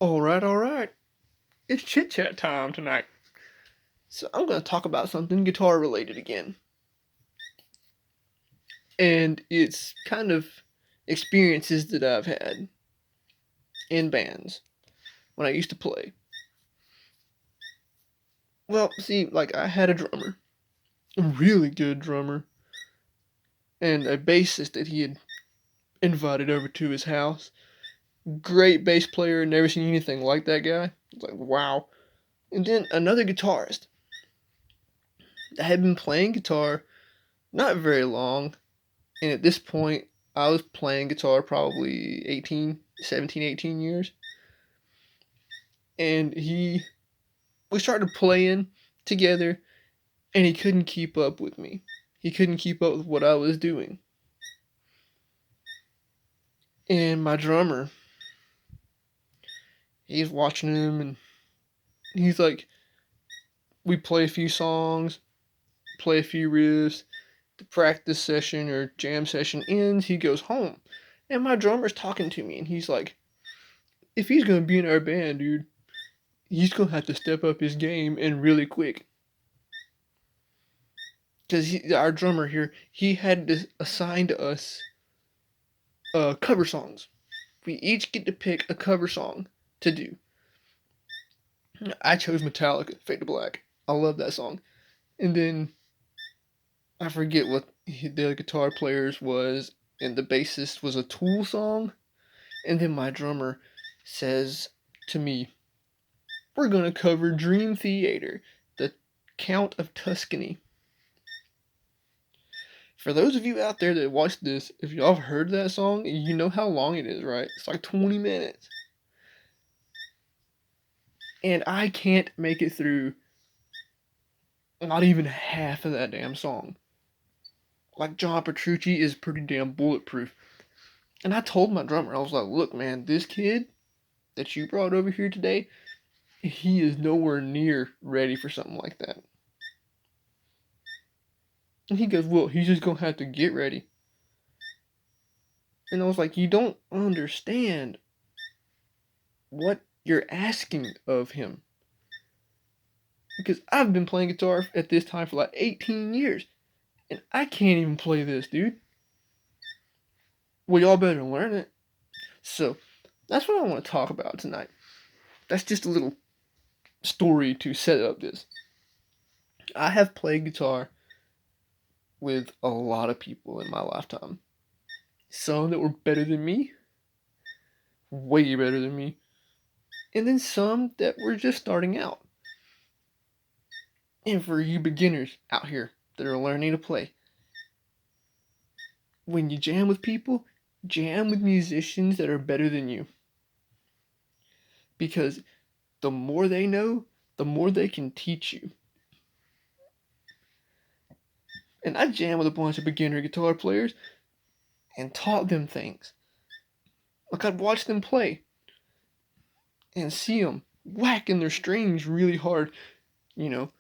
All right. It's chit chat time tonight. So I'm going to talk about something guitar related again. And it's kind of experiences that I've had in bands when I used to play. Well, see, like I had a drummer, a really good drummer, and a bassist that he had invited over to his house. Great bass player, never seen anything like that guy. It's like, wow. And then another guitarist that had been playing guitar not very long, and at this point, I was playing guitar probably 18 years. And we started playing together, and he couldn't keep up with me. He couldn't keep up with what I was doing. And my drummer, he's watching him, and he's like, we play a few songs, play a few riffs. The practice session or jam session ends, he goes home. And my drummer's talking to me, and he's like, if he's gonna be in our band, dude, he's gonna have to step up his game and really quick. Because our drummer here, he had to assign to us cover songs. We each get to pick a cover song to do. I chose Metallica, Fade to Black. I love that song. And then I forget what the guitar player's was, and the bassist was a Tool song. And then my drummer says to me, we're going to cover Dream Theater, the Count of Tuscany. For those of you out there that watch this, if y'all have heard that song, you know how long it is, right? It's like 20 minutes. And I can't make it through not even half of that damn song. Like, John Petrucci is pretty damn bulletproof. And I told my drummer, I was like, look, man, this kid that you brought over here today, he is nowhere near ready for something like that. And he goes, well, he's just going to have to get ready. And I was like, you don't understand what you're asking of him. Because I've been playing guitar at this time for like 18 years. And I can't even play this, dude. Well, y'all better learn it. So, that's what I want to talk about tonight. That's just a little story to set up this. I have played guitar with a lot of people in my lifetime. Some that were better than me, way better than me, and then some that were just starting out. And for you beginners out here that are learning to play, when you jam with people, jam with musicians that are better than you. Because the more they know, the more they can teach you. And I jammed with a bunch of beginner guitar players and taught them things. Like, I'd watch them play and see them whacking their strings really hard, you know.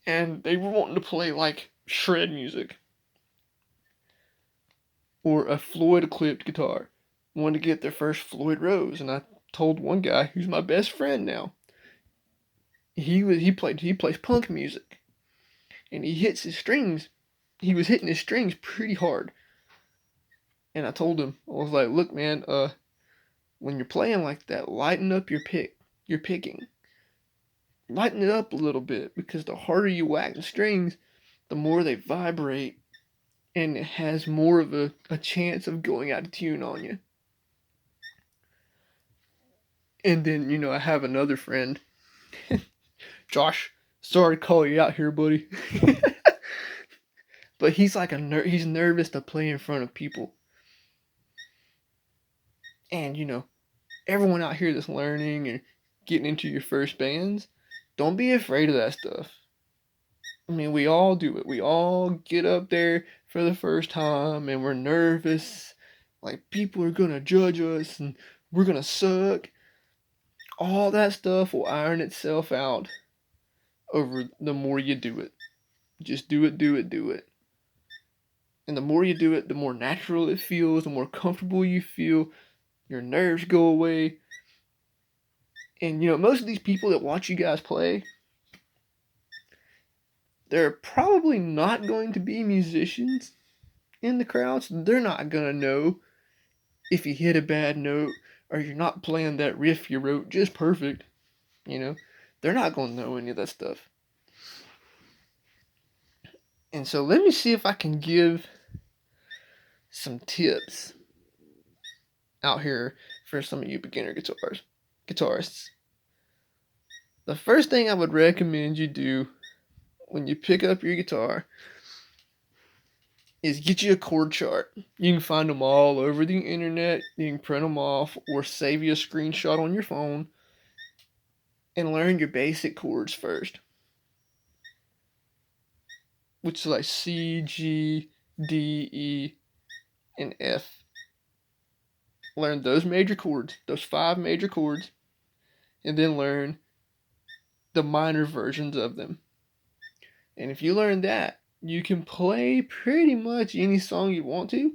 And they were wanting to play like shred music or a Floyd clipped guitar. Wanted to get their first Floyd Rose, and I told one guy who's my best friend now. He plays punk music, and he hits his strings. He was hitting his strings pretty hard. And I told him, I was like, look, man, when you're playing like that, lighten up your picking. Lighten it up a little bit, because the harder you whack the strings, the more they vibrate, and it has more of a chance of going out of tune on you. And then, I have another friend, Josh. Sorry to call you out here, buddy. But he's like he's nervous to play in front of people. And everyone out here that's learning and getting into your first bands, don't be afraid of that stuff. I mean, we all do it. We all get up there for the first time and we're nervous. Like, people are gonna judge us and we're gonna suck. All that stuff will iron itself out over the more you do it. Just do it, do it, do it. And the more you do it, the more natural it feels, the more comfortable you feel. Your nerves go away. And most of these people that watch you guys play, they're probably not going to be musicians in the crowd, so they're not going to know if you hit a bad note or you're not playing that riff you wrote just perfect. They're not going to know any of that stuff. And so let me see if I can give some tips out here for some of you beginner guitarists. The first thing I would recommend you do when you pick up your guitar is get you a chord chart. You can find them all over the internet. You can print them off or save you a screenshot on your phone and learn your basic chords first, which is like C, G, D, E, and F. Learn those major chords, those 5 major chords, and then learn the minor versions of them. And if you learn that, you can play pretty much any song you want to.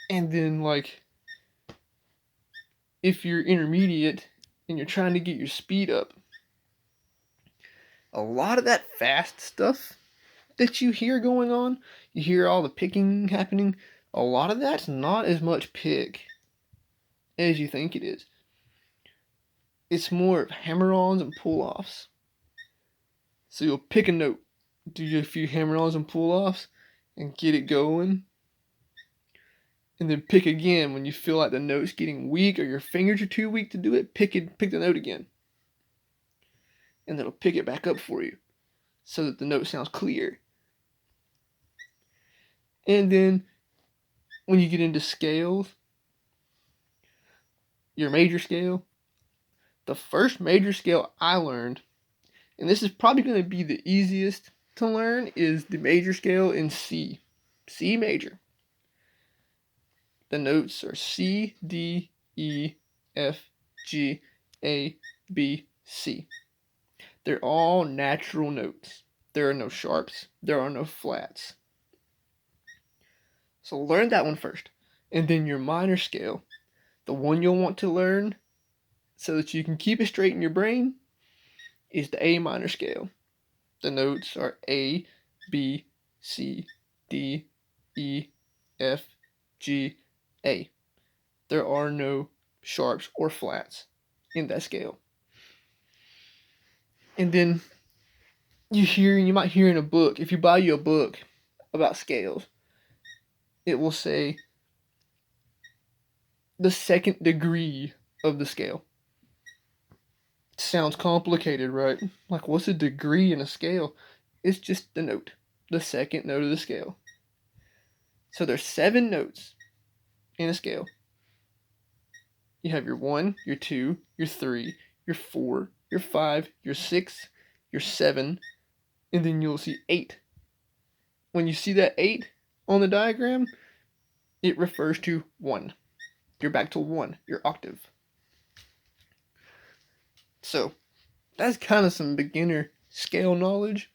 And then, like, if you're intermediate and you're trying to get your speed up, a lot of that fast stuff that you hear going on, you hear all the picking happening, a lot of that's not as much pick as you think it is. It's more hammer-ons and pull-offs. So you'll pick a note, do a few hammer-ons and pull-offs, and get it going. And then pick again when you feel like the note's getting weak or your fingers are too weak to do it. Pick the note again. And it'll pick it back up for you so that the note sounds clear. And then when you get into scales, your major scale, the first major scale I learned, and this is probably going to be the easiest to learn, is the major scale in C. C major. The notes are C, D, E, F, G, A, B, C. They're all natural notes. There are no sharps. There are no flats. So learn that one first. And then your minor scale, the one you'll want to learn so that you can keep it straight in your brain, is the A minor scale. The notes are A, B, C, D, E, F, G, A. There are no sharps or flats in that scale. And then you might hear in a book, if you buy you a book about scales, it will say the second degree of the scale. It sounds complicated, right? Like, what's a degree in a scale? It's just the note, the second note of the scale. So there's 7 notes in a scale. You have your 1, your 2, your 3, your 4, your 5, your 6, your 7, and then you'll see 8. When you see that 8 on the diagram, it refers to 1. You're back to 1, your octave. So that's kind of some beginner scale knowledge.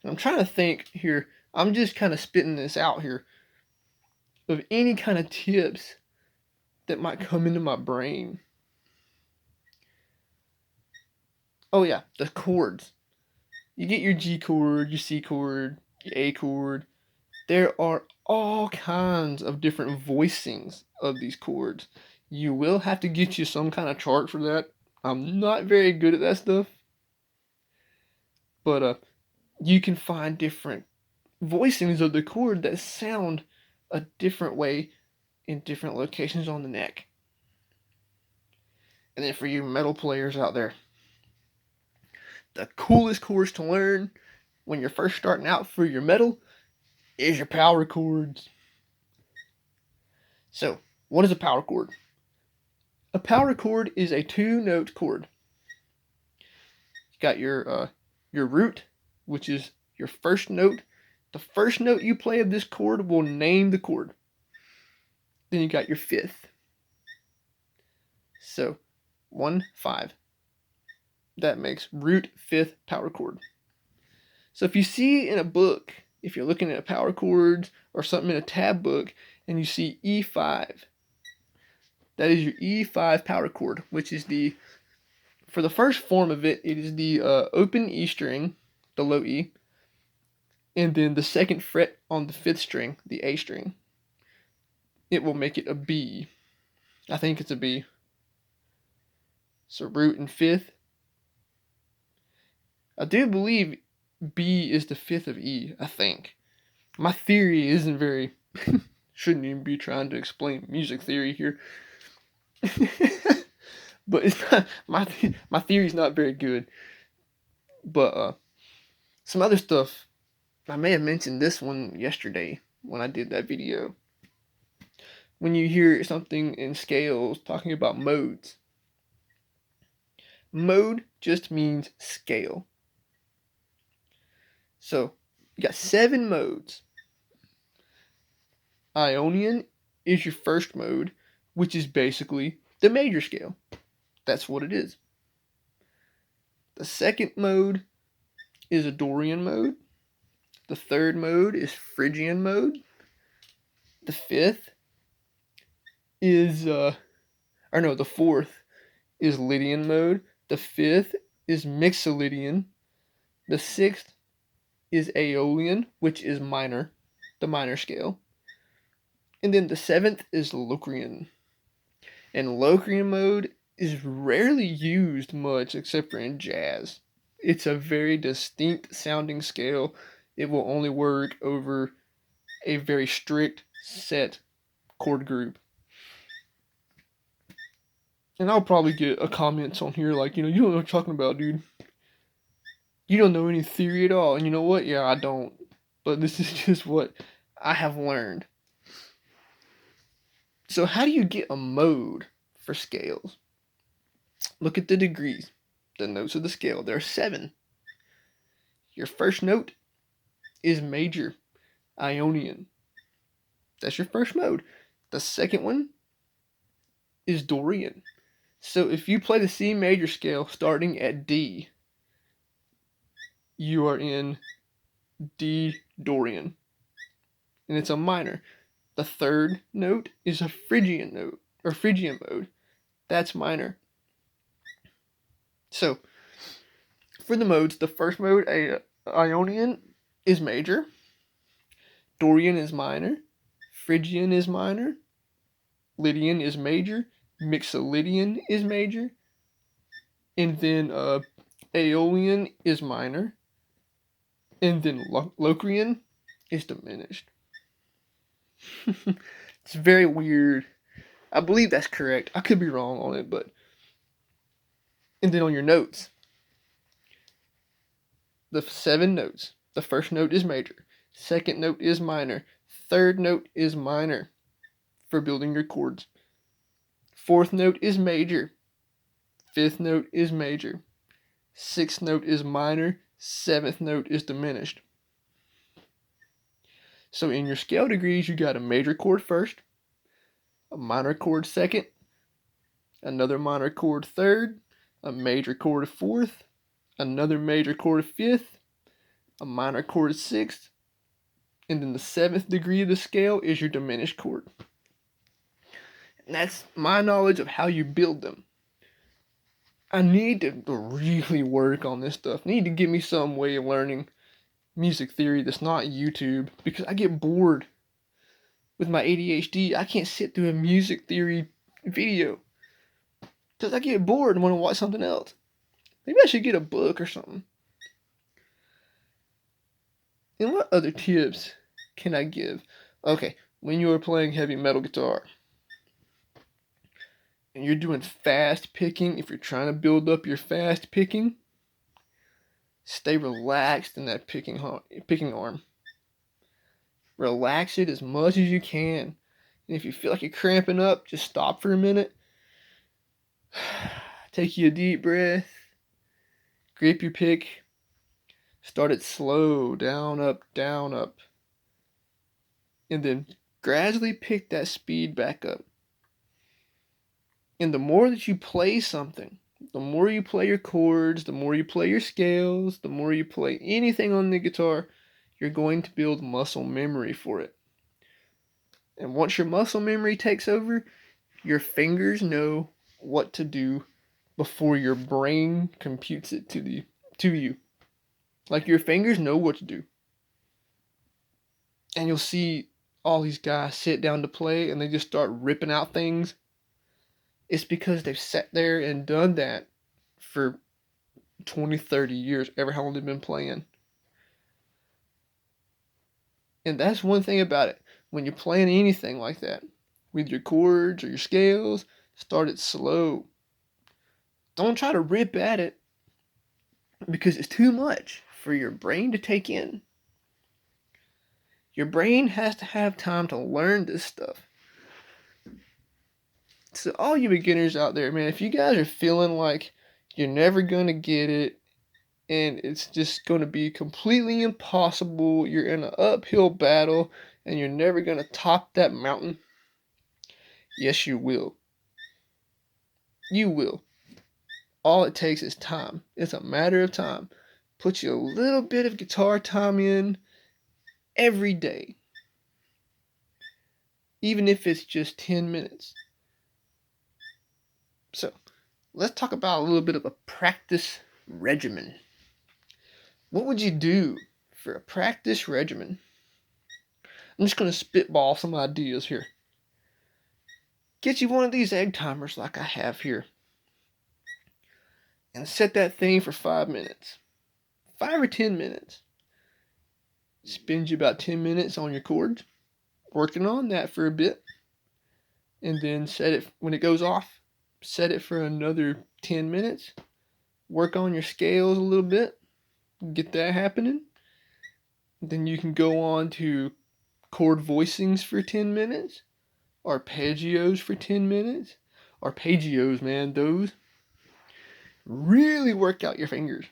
And I'm trying to think here, I'm just kind of spitting this out here, of any kind of tips that might come into my brain. Oh yeah, the chords. You get your G chord, your C chord, your A chord. There are all kinds of different voicings of these chords. You will have to get you some kind of chart for that. I'm not very good at that stuff. But you can find different voicings of the chord that sound a different way in different locations on the neck. And then for you metal players out there, the coolest chords to learn when you're first starting out for your metal is your power chords. So, what is a power chord? A power chord is a 2-note chord. You got your root, which is your first note. The first note you play of this chord will name the chord. Then you got your 5th. So 1, 5. That makes root 5th power chord. So if you see in a book, if you're looking at power chords or something in a tab book, and you see E5, that is your E5 power chord, which is for the first form of it, it is the open E string, the low E, and then the second fret on the 5th string, the A string. It will make it a B. I think it's a B. So root and 5th. I do believe B is the 5th of E, I think. My theory isn't very... shouldn't even be trying to explain music theory here. But it's not, my theory's not very good. But some other stuff, I may have mentioned this one yesterday when I did that video. When you hear something in scales talking about modes, mode just means scale. So you got 7 modes. Ionian is your first mode, which is basically the major scale. That's what it is. The second mode is a Dorian mode. The third mode is Phrygian mode. The fifth is, the fourth is Lydian mode. The fifth is Mixolydian. The sixth is Aeolian, which is minor, the minor scale. And then the seventh is Locrian. And Locrian mode is rarely used much except for in jazz. It's a very distinct sounding scale. It will only work over a very strict set chord group. And I'll probably get a comment on here like, you don't know what I'm talking about, dude. You don't know any theory at all. And you know what? Yeah, I don't. But this is just what I have learned. So how do you get a mode for scales? Look at the degrees, the notes of the scale. There are 7. Your first note is major, Ionian. That's your first mode. The second one is Dorian. So if you play the C major scale starting at D, you are in D Dorian. And it's a minor. The third note is a Phrygian note, or Phrygian mode. That's minor. So, for the modes, the first mode, Ionian, is major. Dorian is minor. Phrygian is minor. Lydian is major. Mixolydian is major. And then Aeolian is minor. And then Locrian is diminished. It's very weird. I believe that's correct. I could be wrong on it, but... And then on your notes, the 7 notes. The first note is major. Second note is minor. Third note is minor for building your chords. Fourth note is major. Fifth note is major. Sixth note is minor. Seventh note is diminished. So in your scale degrees, you got a major chord first, a minor chord second, another minor chord third, a major chord fourth, another major chord fifth, a minor chord sixth, and then the 7th degree of the scale is your diminished chord. And that's my knowledge of how you build them. I need to really work on this stuff. I need to give me some way of learning music theory that's not YouTube, because I get bored with my ADHD. I can't sit through a music theory video because I get bored and want to watch something else. Maybe I should get a book or something. And what other tips can I give? Okay, when you are playing heavy metal guitar and you're doing fast picking, if you're trying to build up your fast picking, stay relaxed in that picking arm. Relax it as much as you can. And if you feel like you're cramping up, just stop for a minute. Take you a deep breath. Grip your pick. Start it slow, down, up, down, up. And then gradually pick that speed back up. And the more that you play something, the more you play your chords, the more you play your scales, the more you play anything on the guitar, you're going to build muscle memory for it. And once your muscle memory takes over, Your fingers know what to do before your brain computes it to you. Like your fingers know what to do. And you'll see all these guys sit down to play and they just start ripping out things. It's because they've sat there and done that for 20, 30 years, ever how long they've been playing. And that's one thing about it. When you're playing anything like that, with your chords or your scales, start it slow. Don't try to rip at it because it's too much for your brain to take in. Your brain has to have time to learn this stuff. So all you beginners out there, man, if you guys are feeling like you're never going to get it and it's just going to be completely impossible, you're in an uphill battle and you're never going to top that mountain, yes, you will. You will. All it takes is time. It's a matter of time. Put you a little bit of guitar time in every day. Even if it's just 10 minutes. So, let's talk about a little bit of a practice regimen. What would you do for a practice regimen? I'm just going to spitball some ideas here. Get you one of these egg timers like I have here. And set that thing for 5 minutes. 5 or 10 minutes. Spend you about 10 minutes on your chords. Working on that for a bit. And then set it, when it goes off, set it for another 10 minutes. Work on your scales a little bit. Get that happening. Then you can go on to chord voicings for 10 minutes. Arpeggios for 10 minutes. Arpeggios, man, those really work out your fingers.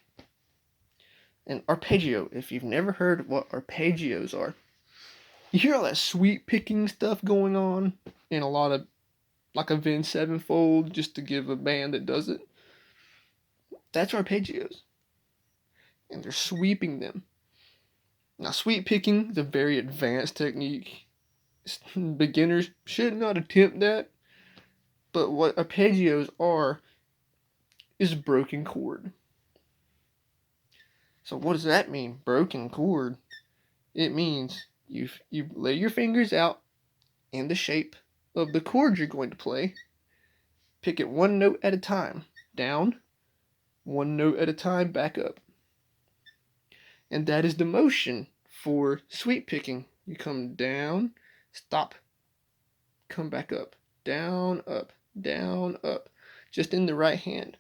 And arpeggio, if you've never heard what arpeggios are, you hear all that sweep picking stuff going on in a lot of, like a Vin Sevenfold, just to give a band that does it. That's arpeggios. And they're sweeping them. Now, sweep picking is a very advanced technique. Beginners should not attempt that. But what arpeggios are is a broken chord. So what does that mean? Broken chord. It means you lay your fingers out in the shape of the chord you're going to play. Pick it one note at a time. Down. One note at a time. Back up. And that is the motion for sweep picking. You come down, stop, come back up. Down, up, down, up. Just in the right hand.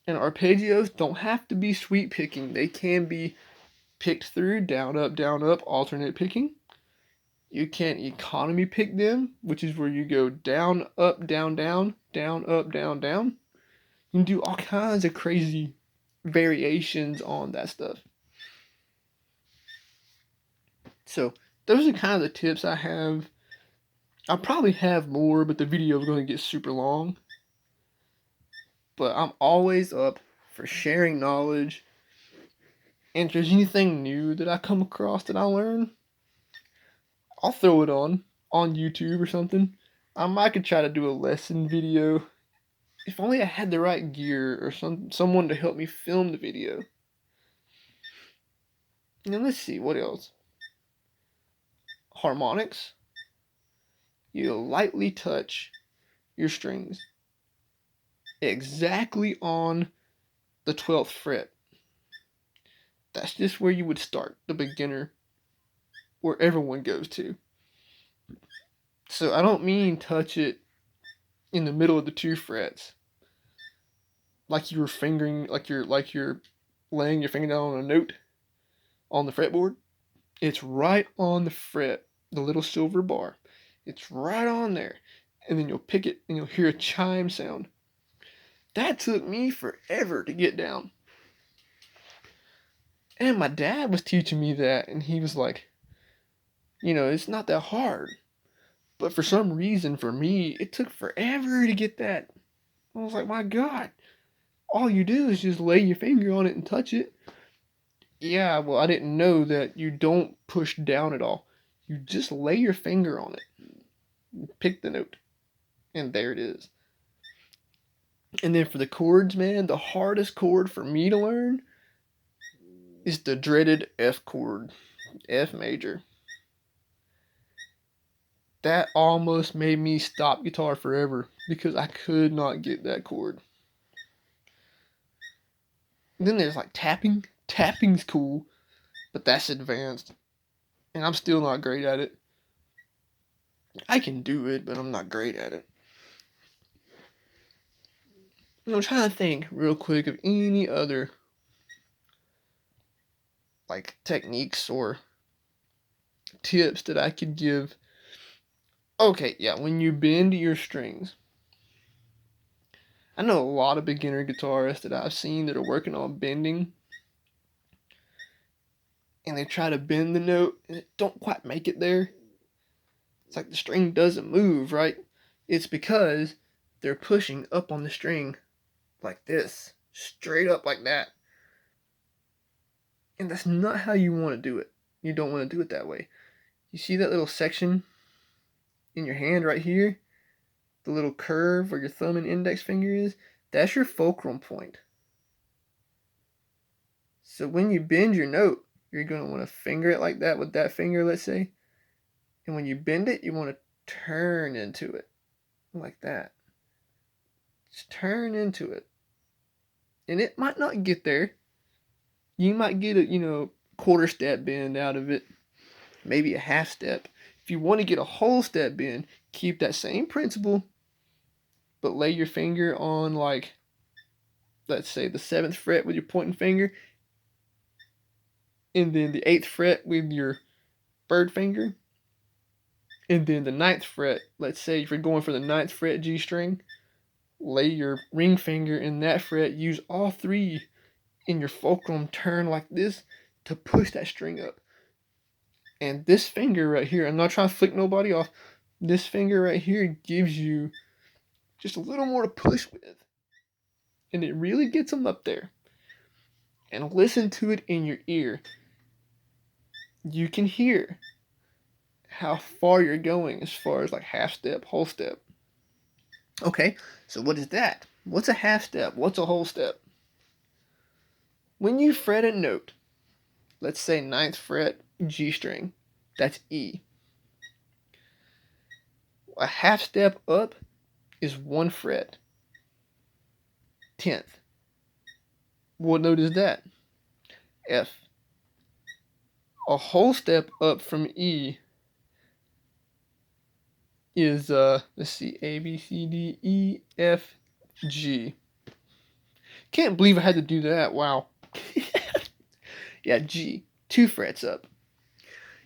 And arpeggios don't have to be sweep picking. They can be picked through down, up, alternate picking. You can economy pick them, which is where you go down, up, down, down, down, up, down, down. You can do all kinds of crazy variations on that stuff. So those are kind of the tips I have. I'll probably have more, but the video is going to get super long. But I'm always up for sharing knowledge. And if there's anything new that I come across that I learn, I'll throw it on YouTube or something. I might could try to do a lesson video. If only I had the right gear or someone to help me film the video. Now let's see, what else? Harmonics. You lightly touch your strings exactly on the 12th fret. That's just where you would start, the beginner, where everyone goes to. So I don't mean touch it in the middle of the 2 frets. Like you were fingering, like you're laying your finger down on a note on the fretboard. It's right on the fret, the little silver bar. It's right on there. And then you'll pick it and you'll hear a chime sound. That took me forever to get down. And my dad was teaching me that, and he was like, it's not that hard. But for some reason, for me, it took forever to get that. I was like, my God, all you do is just lay your finger on it and touch it. Yeah, well, I didn't know that you don't push down at all. You just lay your finger on it. pick the note, and there it is. And then for the chords, man, the hardest chord for me to learn is the dreaded F chord, F major. That almost made me stop guitar forever because I could not get that chord. And then there's like tapping. Tapping's cool, but that's advanced. And I'm still not great at it. I can do it, but I'm not great at it. And I'm trying to think real quick of any other like techniques or tips that I could give. Okay, yeah, when you bend your strings. I know a lot of beginner guitarists that I've seen that are working on bending, and they try to bend the note and it don't quite make it there. It's like the string doesn't move, right? It's because they're pushing up on the string like this, straight up like that. And that's not how you want to do it. You don't want to do it that way. You see that little section in your hand right here? The little curve where your thumb and index finger is? That's your fulcrum point. So when you bend your note, you're going to want to finger it like that with that finger, let's say. And when you bend it, you want to turn into it like that. Just turn into it. And it might not get there. You might get a, quarter step bend out of it. Maybe a half step. If you want to get a whole step bend, keep that same principle, but lay your finger on, like, let's say the 7th fret with your pointing finger, and then the 8th fret with your bird finger, and then the 9th fret, let's say if you're going for the 9th fret G string, lay your ring finger in that fret, use all three in your fulcrum, turn like this to push that string up. And this finger right here, I'm not trying to flick nobody off, this finger right here gives you just a little more to push with. And it really gets them up there. And listen to it in your ear. You can hear how far you're going as far as like half step, whole step. Okay, so what is that? What's a half step? What's a whole step? When you fret a note, let's say 9th fret G string, that's E. A half step up is 1 fret, 10th. What note is that? F. A whole step up from E is, let's see, A, B, C, D, E, F, G. Can't believe I had to do that, wow. Yeah, G, 2 frets up.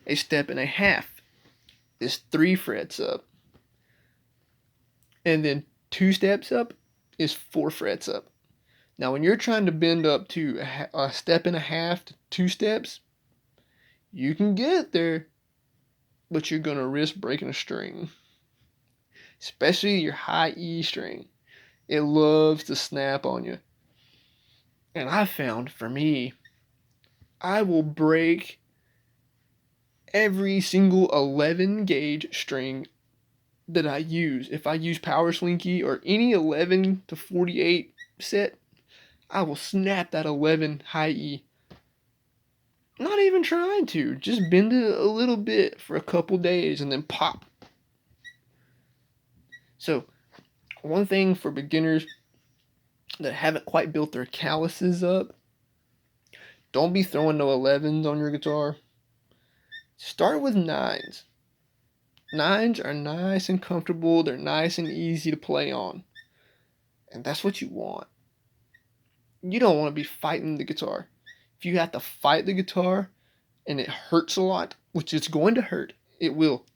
A step and a half is 3 frets up. And then 2 steps up is 4 frets up. Now, when you're trying to bend up to a step and a half to 2 steps, you can get there, but you're going to risk breaking a string. Especially your high E string. It loves to snap on you. And I found, for me, I will break every single 11 gauge string that I use. If I use Power Slinky or any 11 to 48 set, I will snap that 11 high E. Not even trying to, just bend it a little bit for a couple days and then pop. So, one thing for beginners that haven't quite built their calluses up, don't be throwing no 11s on your guitar. Start with 9s. 9s are nice and comfortable, they're nice and easy to play on. And that's what you want. You don't want to be fighting the guitar. If you have to fight the guitar and it hurts a lot, which it's going to hurt, it will.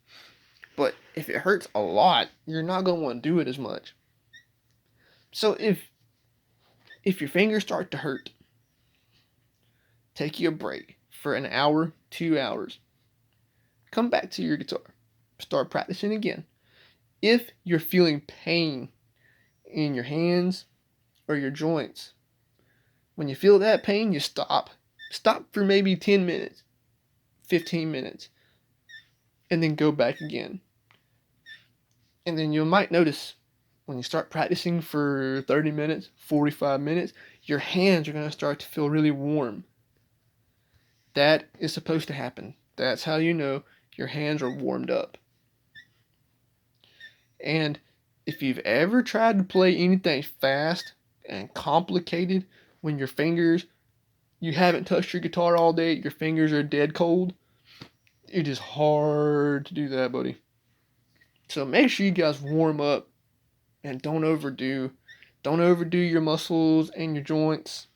But if it hurts a lot, you're not going to want to do it as much. So if your fingers start to hurt, take you a break for an hour, 2 hours. Come back to your guitar. Start practicing again. If you're feeling pain in your hands or your joints, when you feel that pain, you stop. Stop for maybe 10 minutes, 15 minutes, and then go back again. And then you might notice when you start practicing for 30 minutes, 45 minutes, your hands are going to start to feel really warm. That is supposed to happen. That's how you know your hands are warmed up. And if you've ever tried to play anything fast and complicated when your fingers, you haven't touched your guitar all day, your fingers are dead cold, it is hard to do that, buddy. So make sure you guys warm up and don't overdo. Don't overdo your muscles and your joints,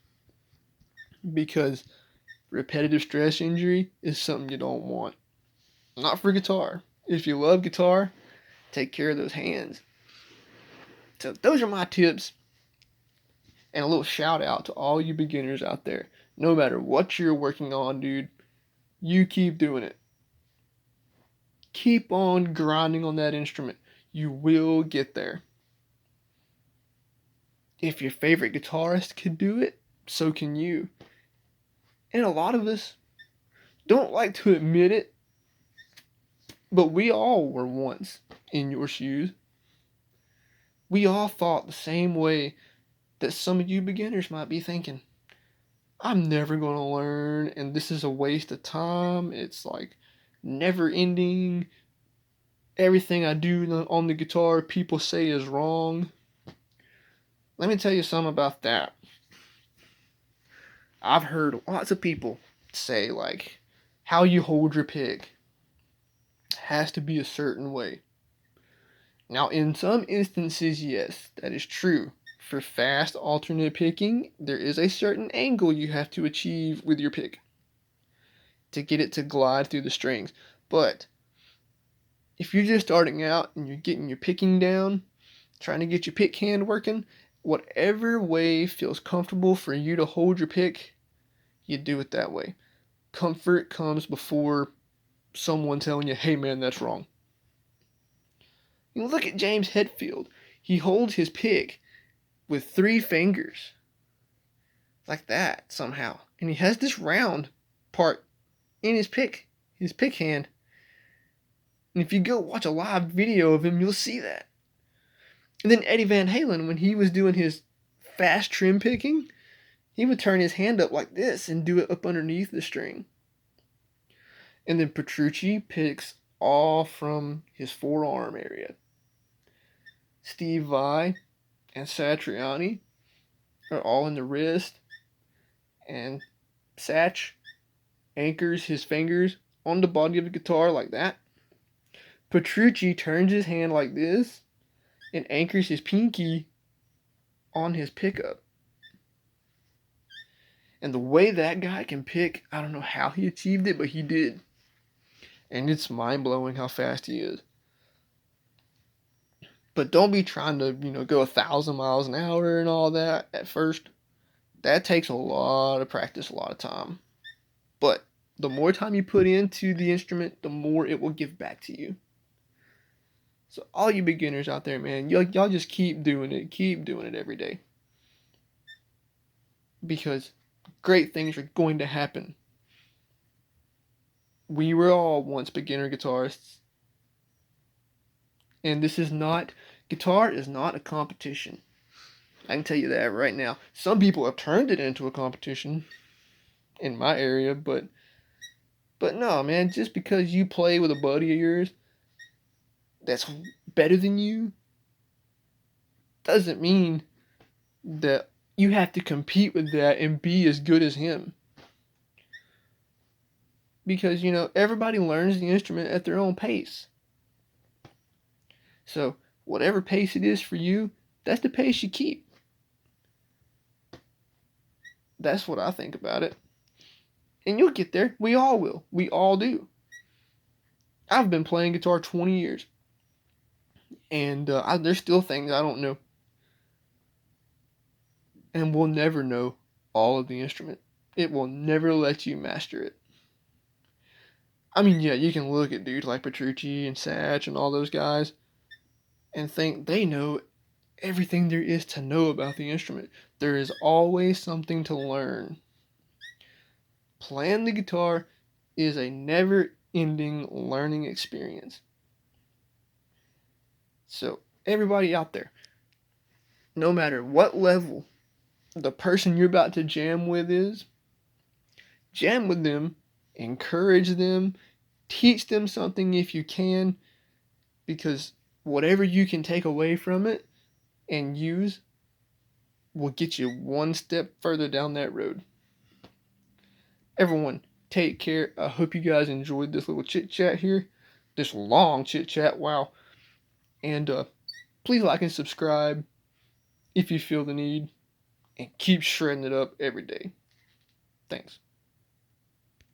because repetitive stress injury is something you don't want. Not for guitar. If you love guitar, take care of those hands. So those are my tips, and a little shout out to all you beginners out there. No matter what you're working on, dude, you keep doing it. Keep on grinding on that instrument. You will get there. If your favorite guitarist could do it, so can you. And a lot of us don't like to admit it, but we all were once in your shoes. We all thought the same way that some of you beginners might be thinking. I'm never going to learn, and this is a waste of time. It's like never ending. Everything I do on the guitar, people say is wrong. Let me tell you something about that. I've heard lots of people say, like, how you hold your pick has to be a certain way. Now, in some instances, yes, that is true. For fast alternate picking, there is a certain angle you have to achieve with your pick to get it to glide through the strings. But if you're just starting out and you're getting your picking down, trying to get your pick hand working, whatever way feels comfortable for you to hold your pick, you do it that way. Comfort comes before someone telling you, hey man, that's wrong. You look at James Hetfield. He holds his pick with 3 fingers. Like that, somehow. And he has this round part in his pick hand. And if you go watch a live video of him, you'll see that. And then Eddie Van Halen, when he was doing his fast trim picking, he would turn his hand up like this and do it up underneath the string. And then Petrucci picks all from his forearm area. Steve Vai and Satriani are all in the wrist, and Satch anchors his fingers on the body of the guitar like that. Petrucci turns his hand like this and anchors his pinky on his pickup. And the way that guy can pick, I don't know how he achieved it, but he did. And it's mind-blowing how fast he is. But don't be trying to, go 1,000 miles an hour and all that at first. That takes a lot of practice, a lot of time. But the more time you put into the instrument, the more it will give back to you. So all you beginners out there, man, y'all just keep doing it every day. Because great things are going to happen. We were all once beginner guitarists. And guitar is not a competition. I can tell you that right now. Some people have turned it into a competition in my area, but no, man, just because you play with a buddy of yours that's better than you doesn't mean that you have to compete with that and be as good as him. Because, everybody learns the instrument at their own pace. So, whatever pace it is for you, that's the pace you keep. That's what I think about it. And you'll get there. We all will. We all do. I've been playing guitar 20 years. And there's still things I don't know. And we'll never know all of the instrument. It will never let you master it. I mean, yeah, you can look at dudes like Petrucci and Satch and all those guys and think they know everything there is to know about the instrument. There is always something to learn. Playing the guitar is a never-ending learning experience. So, everybody out there, no matter what level the person you're about to jam with is, jam with them, encourage them, teach them something if you can, because whatever you can take away from it and use will get you one step further down that road. Everyone, take care. I hope you guys enjoyed this little chit chat here. This long chit chat, wow. And please like and subscribe if you feel the need. And keep shredding it up every day. Thanks.